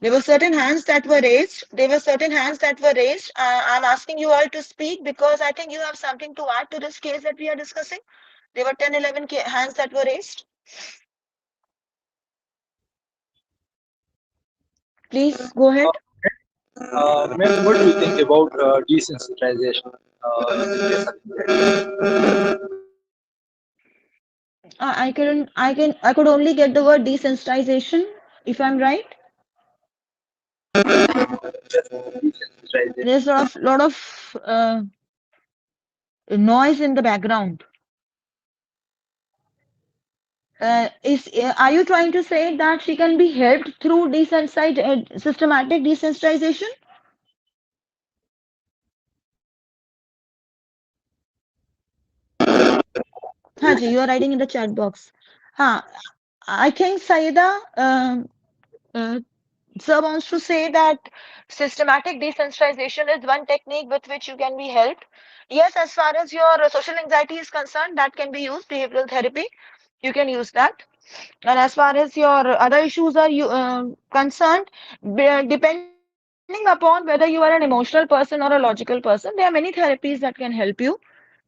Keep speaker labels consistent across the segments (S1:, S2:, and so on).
S1: There were certain hands that were raised. I'm asking you all to speak because I think you have something to add to this case that we are discussing. There were 10, 11 hands that were raised. Please go ahead.
S2: Ma'am, what do you think about desensitization? Is there something
S1: I could only get the word desensitization, if I'm right.
S2: desensitization?
S1: There's a lot of noise in the background. Are you trying to say that she can be helped through systematic desensitization? Haji, you are writing in the chat box. Ha, I think Saida, uh, sir wants to say that systematic desensitization is one technique with which you can be helped. Yes, as far as your social anxiety is concerned, that can be used, behavioral therapy. You can use that. And as far as your other issues are concerned, depending upon whether you are an emotional person or a logical person, there are many therapies that can help you.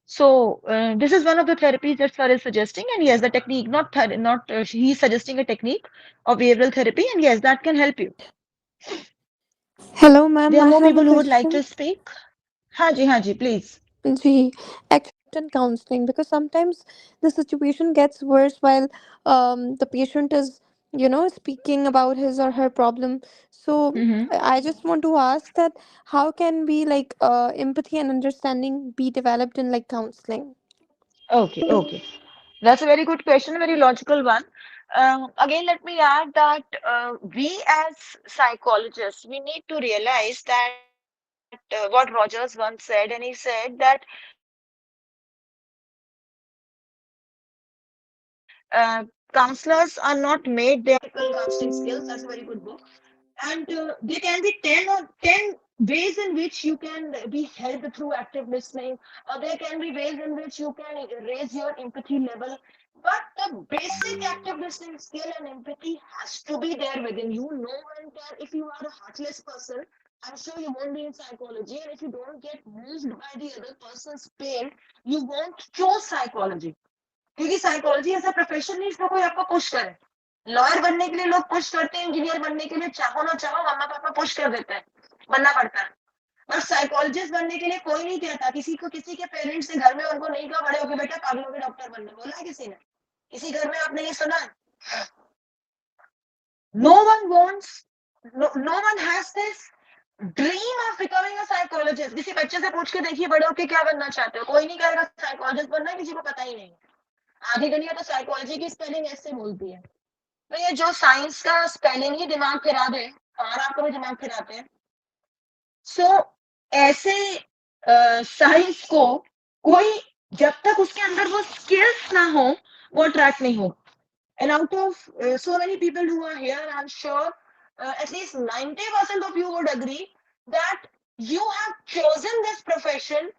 S1: So this is one of the therapies that sir is suggesting, and yes, the technique, not he's suggesting a technique of behavioral therapy, and yes, that can help you.
S3: Hello, ma'am.
S1: There are
S3: I
S1: more
S3: have a
S1: people who would like
S3: question.
S1: to speak. Haji, please.
S3: Gee, actually, in counseling, because sometimes the situation gets worse while the patient is, speaking about his or her problem. So
S1: Mm-hmm.
S3: I just want to ask that how can we like empathy and understanding be developed in like counseling?
S1: Okay. That's a very good question, a very logical one. Again, let me add that we as psychologists, we need to realize that what Rogers once said, and he said that counselors are not made, they are created. Counselors are not made, they are practical counseling skills. That's a very good book. And there can be 10 ways in which you can be helped through active listening, or there can be ways in which you can raise your empathy level. But the basic active listening skill and empathy has to be there within you. No one can, if you are a heartless person, I'm sure you won't be in psychology. And if you don't get moved by the other person's pain, you won't choose psychology. क्योंकि psychology ऐसा profession नहीं इसमें कोई आपको push करे. Lawyer बनने के लिए लोग पुश करते हैं, इंजीनियर बनने के लिए चाहो ना चाहो मम्मा पापा पुश कर देते हैं, बनना पड़ता है. पर साइकोलॉजिस्ट बनने के लिए कोई नहीं कहता. किसी के पेरेंट्स ने घर में उनको नहीं कहा बड़े होके बेटा पागलों के डॉक्टर बनना, बोला है किसी ने? किसी घर में आपने ये सुना है? No one wants, no one has this dream of becoming a psychologist. किसी बच्चे से पूछ के देखिए बड़े होके क्या बनना चाहते हो, कोई नहीं कहेगा साइकोलॉजिस्ट बनना है, किसी को पता ही नहीं. आधी दुनिया तो साइकोलॉजी की स्पेलिंग ऐसे बोलती है. तो ये जो साइंस का स्पेलिंग ही दिमाग फिरा दे, और आपको भी दिमाग फिराते हैं. सो ऐसे साइंस को कोई जब तक उसके अंदर वो स्किल्स ना हो, वो अट्रैक्ट नहीं हो. And out of so many people who are here, I'm sure at least 90% of you would agree that you have chosen this profession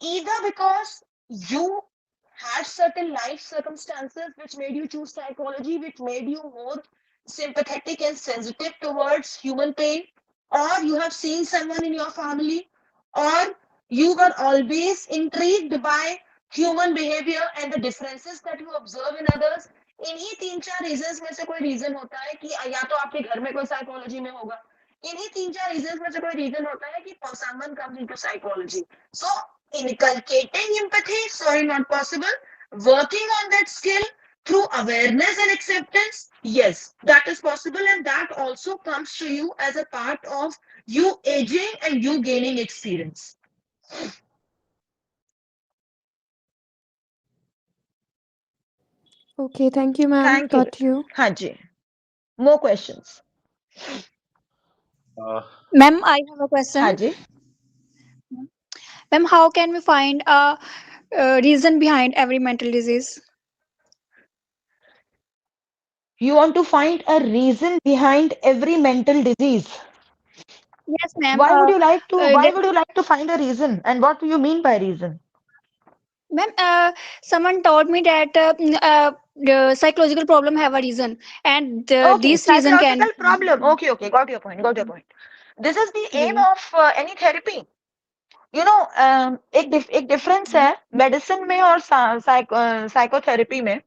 S1: either because you had certain life circumstances which made you choose psychology, which made you more sympathetic and sensitive towards human pain, or you have seen someone in your family, or you were always intrigued by human behavior and the differences that you observe in others. इन्हीं तीन चार reasons में से कोई reason होता है कि या तो आपके घर में कोई साइकोलॉजी में होगा. इन्हीं तीन चार रीजंस में से कोई रीजन होता है कि someone comes into psychology. So inculcating empathy, sorry, not possible. Working on that skill through awareness and acceptance, yes, that is possible, and that also comes to you as a part of you aging and you gaining experience.
S3: Okay, thank you, ma'am.
S1: Thank you.
S3: Got you.
S1: Haji. More questions.
S4: Ma'am, I have a question.
S1: Haji.
S4: Ma'am, how can we find a reason behind every mental disease?
S1: You want to find a reason behind every mental disease.
S4: Yes, ma'am.
S1: Why would you like to? Why
S4: There,
S1: would you like to find a reason? And what do you mean by reason?
S4: Ma'am, someone told me that the psychological problem have a reason, and
S1: Okay,
S4: this reason can.
S1: psychological problem. Okay, okay, got your point, got your point. This is the aim
S4: जी.
S1: of any therapy. You know, एक difference है medicine में और psychotherapy में.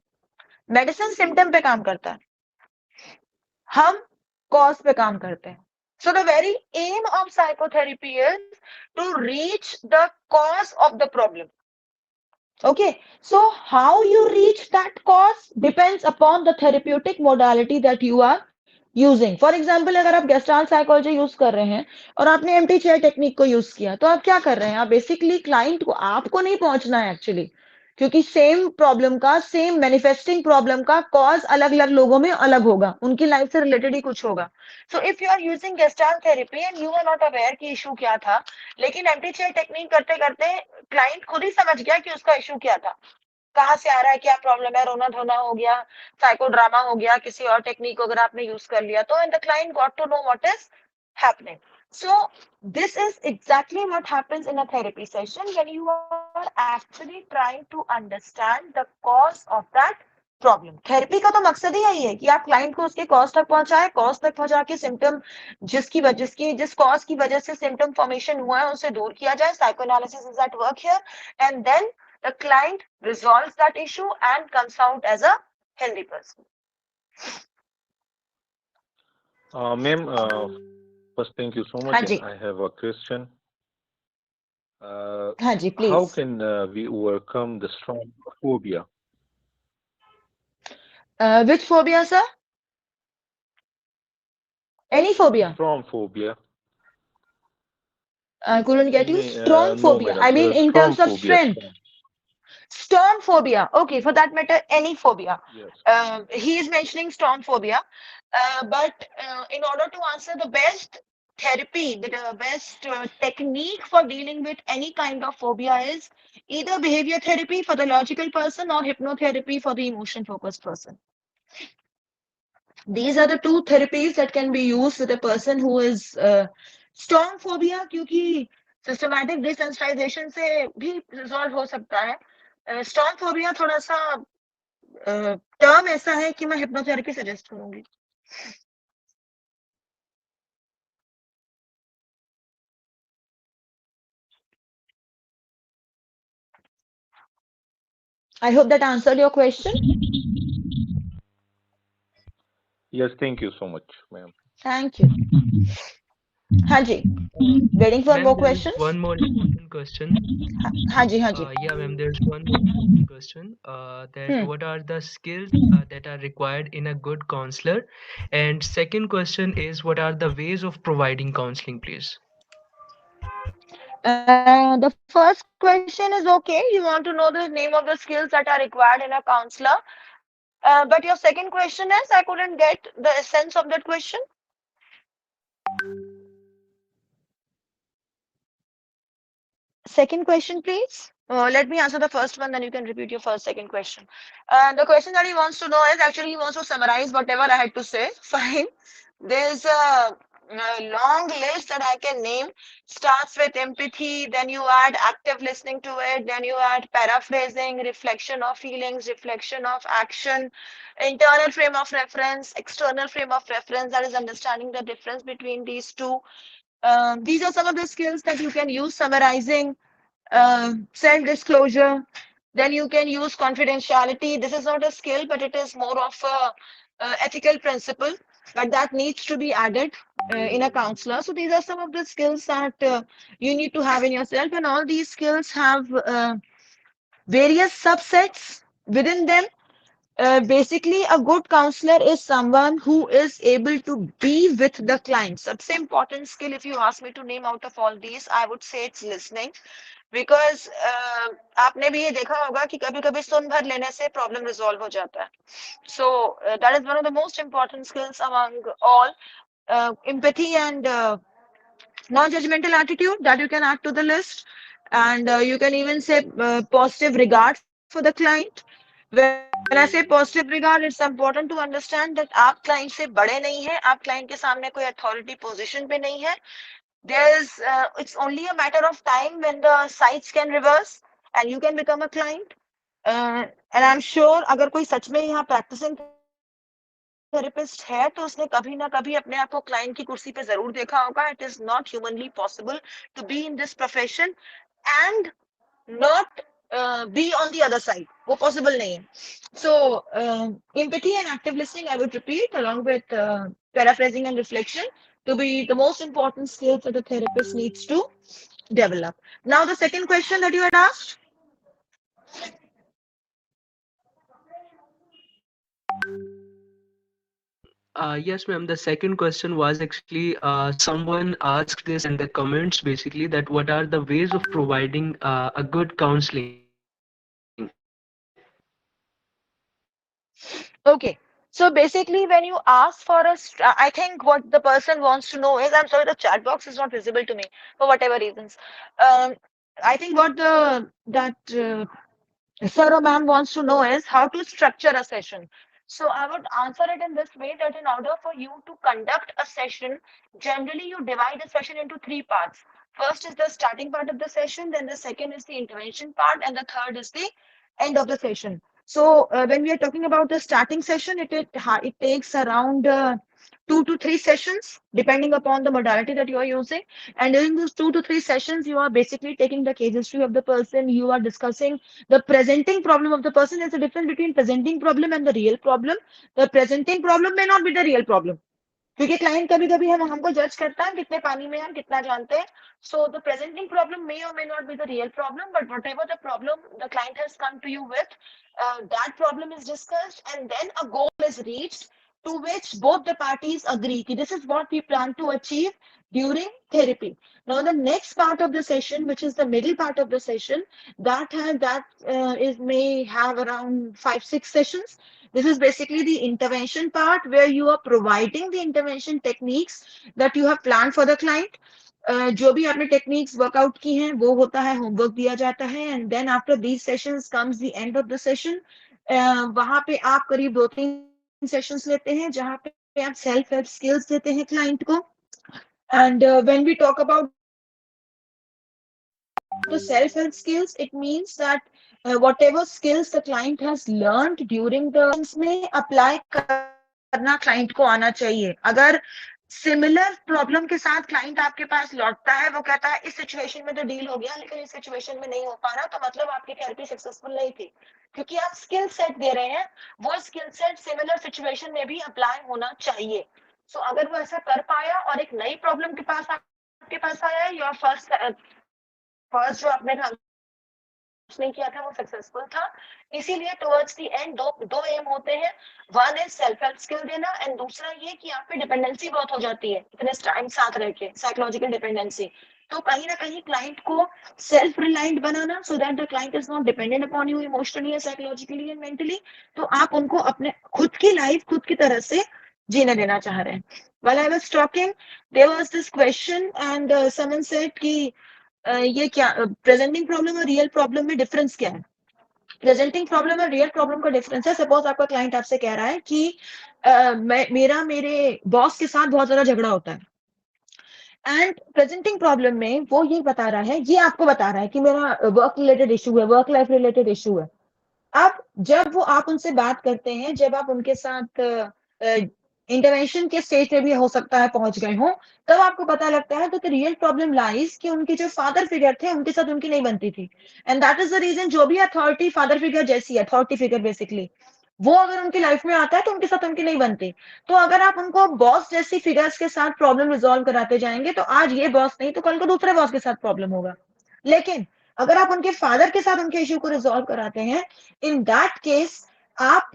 S1: Medicine symptom पे काम करता है, हम कॉज पे काम करते हैं. So the very aim of psychotherapy is to reach the cause of the problem. Okay, so how you reach that cause depends upon the therapeutic modality that you are using. For example, अगर आप gestalt psychology use कर रहे हैं और आपने empty chair technique को use किया, तो आप क्या कर रहे हैं? आप बेसिकली क्लाइंट को, आपको नहीं पहुंचना है एक्चुअली, क्योंकि सेम प्रॉब्लम का, सेम मैनिफेस्टिंग प्रॉब्लम का कॉज अलग अलग लोगों में अलग होगा, उनकी लाइफ से रिलेटेड ही कुछ होगा. So if you are using gestalt therapy and you are not aware कि इशू क्या था, लेकिन एम्प्टी चेयर टेक्निक करते करते क्लाइंट खुद ही समझ गया कि उसका इशू क्या था, कहाँ से आ रहा है, क्या प्रॉब्लम है, रोना धोना हो गया, साइको ड्रामा हो गया, किसी और टेक्निक अगर आपने यूज कर लिया तो, and the client got to know what is happening. So this is exactly what happens in a therapy session when you are actually trying to understand the cause of that problem. Therapy का तो मकसद ही यही है कि आप client को उसके cause तक पहुंचाए, कॉज तक पहुंचा के सिम्टम, जिस कॉज की वजह से सिम्टम फॉर्मेशन हुआ है उसे दूर किया जाए. Psychoanalysis is at work here, and then the client resolves that issue and comes out as a healthy person.
S5: Ma'am, first, thank you so much,
S1: हाँ
S5: and
S1: जी,
S5: I have a question.
S1: हाँ जी,
S5: How
S1: please.
S5: can we overcome the strong phobia?
S1: Which phobia, sir? Any phobia?
S5: Strong phobia?
S1: I couldn't get you. Strong
S5: No,
S1: phobia. I
S5: madam.
S1: mean, in
S5: Strong
S1: terms of
S5: phobia.
S1: strength.
S5: Strong.
S1: Storm phobia. Okay, for that matter, any phobia.
S5: Yes.
S1: He is mentioning storm phobia. But in order to answer, the best therapy, the best technique for dealing with any kind of phobia is either behavior therapy for the logical person or hypnotherapy for the emotion focused person. These are the two therapies that can be used with a person who is strong phobia, क्योंकि systematic desensitization से भी resolve हो सकता है. Strong phobia थोड़ा सा term ऐसा है कि मैं hypnotherapy सजेस्ट करूंगी. I hope that answered your question.
S5: Yes, thank you so much, ma'am.
S1: Thank you. हाँ जी, waiting for
S6: Ma'am,
S1: more
S6: there is
S1: questions.
S6: one more important question.
S1: हाँ जी, हाँ जी.
S6: Yeah, ma'am, there's one more important question. That
S1: Hmm.
S6: what are the skills that are required in a good counselor? And second question is, what are the ways of providing counseling, please?
S1: The first question is okay. You want to know the name of the skills that are required in a counselor. But your second question is, I couldn't get the essence of that question. Second question, please. Let me answer the first one, then you can repeat your first, second question. The question that he wants to know is, actually he wants to summarize whatever I had to say. Fine. There's a long list that I can name. Starts with empathy, then you add active listening to it, then you add paraphrasing, reflection of feelings, reflection of action, internal frame of reference, external frame of reference, that is understanding the difference between these two. These are some of the skills that you can use: summarizing, self-disclosure. Then you can use confidentiality. This is not a skill, but it is more of a ethical principle, but that needs to be added in a counselor. So these are some of the skills that you need to have in yourself, and all these skills have various subsets within them. Basically, a good counselor is someone who is able to be with the client. सबसे important skill, if you ask me to name out of all these, I would say it's listening. Because आपने भी ये देखा होगा कि कभी-कभी सुन भर लेने से problem resolve हो जाता है. So that is one of the most important skills among all. Empathy and non-judgmental attitude that you can add to the list, and you can even say positive regard for the client. When I say positive regard, it's important to understand that आप client से बड़े नहीं हैं, आप client के सामने कोई authority position पे नहीं है. It's only a matter of time when the sides can reverse. and you can become a client. And I'm sure अगर कोई सच में यहाँ practicing therapist है तो उसने कभी ना कभी अपने आप को client की कुर्सी पे जरूर देखा होगा. It is not humanly possible to be in this profession and not be on the other side. वो possible नहीं है. So empathy and active listening, I would repeat, along with paraphrasing and reflection, to be the most important skills that a therapist needs to develop. Now, the second question that you had asked.
S6: Yes, ma'am. The second question was actually someone asked this in the comments basically that what are the ways of providing a good counseling?
S1: Okay. So basically, when you ask for I think what the person wants to know is, I'm sorry, the chat box is not visible to me for whatever reasons. Um, I think what the that sir or ma'am wants to know is how to structure a session. So I would answer it in this way that in order for you to conduct a session, generally you divide a session into three parts. First is the starting part of the session, then the second is the intervention part, and the third is the end of the session. So when we are talking about the starting session, it takes around 2 to 3 sessions, depending upon the modality that you are using. And during those 2 to 3 sessions, you are basically taking the case history of the person. You are discussing the presenting problem of the person. There's a difference between presenting problem and the real problem. The presenting problem may not be the real problem. क्योंकि client कभी कभी हम हमको जज करता है कितने पानी में हम कितना जानते हैं. So the presenting problem may or may not be the real problem, but whatever the problem the client has come to you with, that problem is discussed, and then a goal is reached to which both the parties agree. This is what we plan to achieve during therapy. Now the next part of the session, which is the middle part of the session, that may have around 5 6 sessions. This is basically the intervention part where you are providing the intervention techniques that you have planned for the client. जो भी आपने techniques workout की हैं वो होता है, homework दिया जाता है, and then after these sessions comes the end of the session. वहां पे आप करीब 2 3 सेशंस लेते हैं जहां पे आप सेल्फ हेल्प स्किल्स देते हैं क्लाइंट को. And when we talk about the self help skills, it means that whatever skills the client has learned during the sessions में apply करना client को आना चाहिए. अगर सिमिलर प्रॉब्लम के साथ क्लाइंट आपके पास लौटता है, वो कहता है इस सिचुएशन में तो डील हो गया लेकिन इस सिचुएशन में नहीं हो पा रहा, तो मतलब आपकी थेरेपी सक्सेसफुल नहीं थी क्योंकि आप स्किल सेट दे रहे हैं. वो स्किल सेट सिमिलर सिचुएशन में भी अप्लाई होना चाहिए. सो अगर वो ऐसा कर पाया और एक नई प्रॉब्लम के पास आपके पास आया, या फर्स्ट जो आपने काउंसलिंग किया था वो सक्सेसफुल था. इसीलिए टुवर्ड्स द एंड दो एम होते हैं. One is self help skill देना, एंड दूसरा ये कि आप पे डिपेंडेंसी बहुत हो जाती है इतने टाइम साथ रह के, साइकोलॉजिकल डिपेंडेंसी. तो कहीं ना कहीं क्लाइंट को self reliant banana, so that the client is not dependent upon you emotionally या साइकोलॉजिकली एंड मेंटली. तो आप उनको अपने खुद की लाइफ खुद की तरह से जीने देना चाह रहे हैं. While I was talking, there was this question, and someone said कि ये क्या प्रेजेंटिंग प्रॉब्लम और रियल प्रॉब्लम में डिफरेंस क्या है. प्रेजेंटिंग प्रॉब्लम और रियल प्रॉब्लम का डिफरेंस है, सपोज आपका क्लाइंट आपसे कह रहा है कि मेरे बॉस के साथ बहुत ज्यादा झगड़ा होता है, एंड प्रेजेंटिंग प्रॉब्लम में वो ये बता रहा है, ये आपको बता रहा है कि मेरा वर्क रिलेटेड इशू है, वर्क लाइफ रिलेटेड इशू है. अब जब वो आप उनसे बात करते हैं, जब आप उनके साथ इंटरवेंशन के स्टेज पे भी हो सकता है पहुंच गए हो, तब आपको पता लगता है तो रियल प्रॉब्लम लाइज कि उनके जो फादर फिगर थे उनके साथ उनकी नहीं बनती थी. And that is the reason, जो भी अथॉरिटी फादर फिगर जैसी अथॉरिटी फिगर बेसिकली, वो अगर उनकी लाइफ में आता है तो उनके साथ उनकी नहीं बनती. तो अगर आप उनको बॉस जैसी फिगर्स के साथ प्रॉब्लम रिजॉल्व कराते जाएंगे तो आज ये बॉस नहीं तो कल को दूसरे बॉस के साथ प्रॉब्लम होगा. लेकिन अगर आप उनके फादर के साथ उनके इश्यू को रिजॉल्व कराते हैं, इन दैट केस आप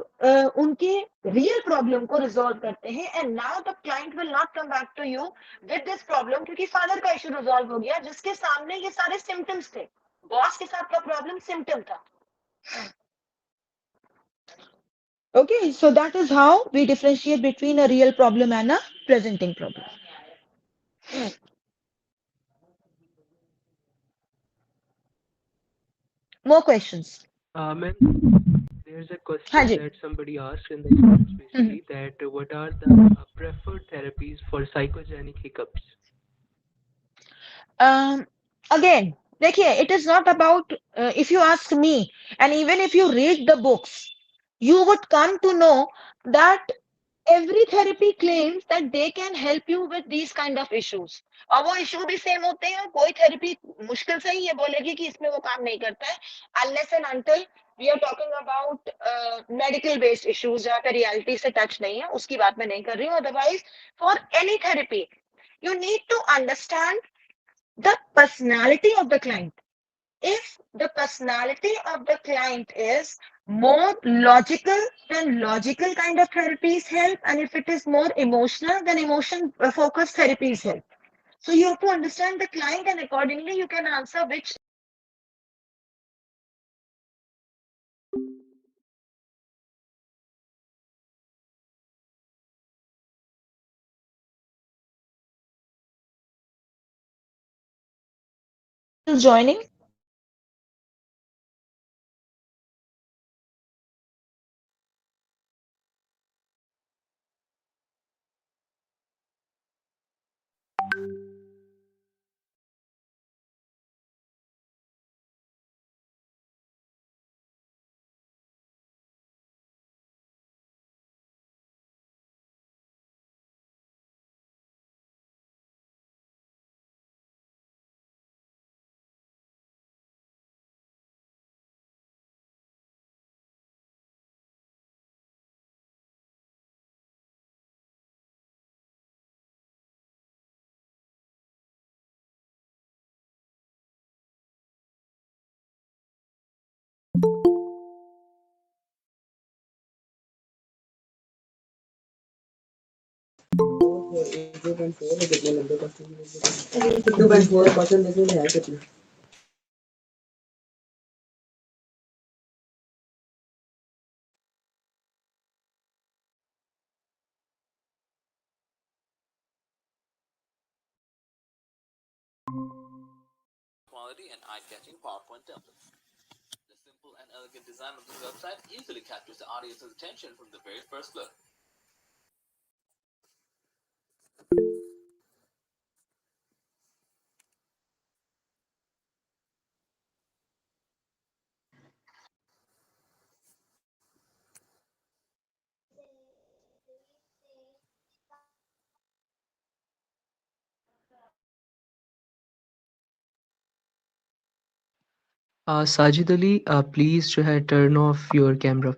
S1: उनके रियल प्रॉब्लम को रिजॉल्व करते हैं, and now the client will not come back to you with this problem क्योंकि फादर का इश्यू रिजॉल्व हो गया जिसके सामने ये सारे सिम्टम्स थे. बॉस के साथ का प्रॉब्लम सिम्टम था. Okay, so that is how we differentiate between a real problem and a presenting problem. More questions?
S6: Ma'am, there's a
S1: हाँ
S6: question
S1: जी.
S6: that somebody asked in the comments basically that what are the preferred therapies for psychogenic hiccups?
S1: Again, देखिए, it is not about, if you ask me, and even if you read the books, you would come to know that every therapy claims that they can help you with these kind of issues. और वो issue भी same होते हैं, कोई therapy मुश्किल से ही ये बोलेगी कि इसमें वो काम नहीं करता है, unless and until we are talking about medical based issues जहाँ पे रियलिटी से टच नहीं है, उसकी बात मैं नहीं कर रही हूँ. Otherwise for any therapy you need to understand the personality of the client. If the personality of the client is more logical, then logical kind of therapies help, and if it is more emotional, then emotion focused therapies help. So you have to understand the client, and accordingly you can answer which. Joining.
S7: Quality and eye-catching PowerPoint templates. The simple and elegant design of this website easily captures the audience's attention from the very first look.
S6: Sajid Ali, please जो है turn off your camera.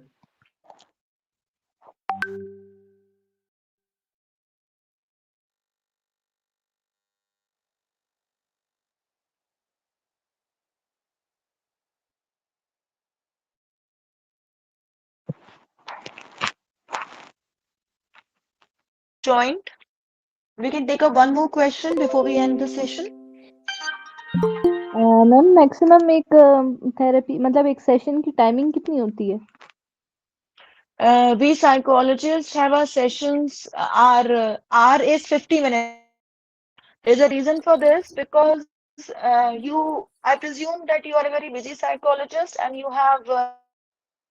S1: Joined. We can take up one more question before we end the session.
S8: Ma'am maximum एक therapy मतलब एक session की timing कितनी होती है?
S1: We psychologists have our sessions. Our is 50 minutes. There's a reason for this because I presume that you are a very busy psychologist and you have many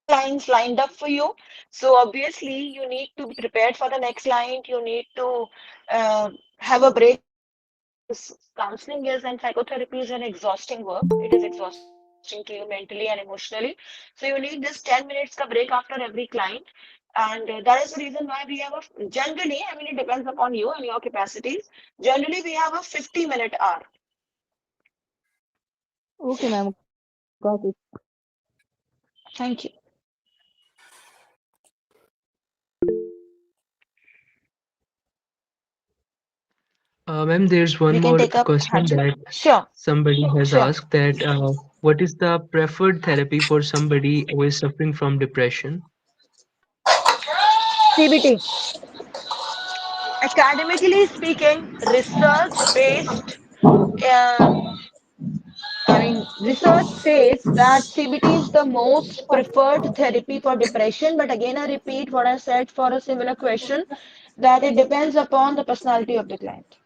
S1: clients lined up for you. So obviously you need to be prepared for the next client. You need to have a break. Counseling is and psychotherapy is an exhausting work. It is exhausting to you mentally and emotionally. So you need this 10 minutes ka break after every client. And that is the reason why we have generally, I mean, it depends upon you and your capacities. Generally, we have a 50-minute hour.
S8: Okay, ma'am. Got it.
S1: Thank you.
S6: Ma'am, there's one
S1: We can
S6: more
S1: take up
S6: question that
S1: Sure.
S6: somebody has
S1: Sure.
S6: asked that what is the preferred therapy for somebody who is suffering from depression?
S1: CBT. Academically speaking, uh, research says that CBT is the most preferred therapy for depression. But again, I repeat what I said for a similar question, that it depends upon the personality of the client.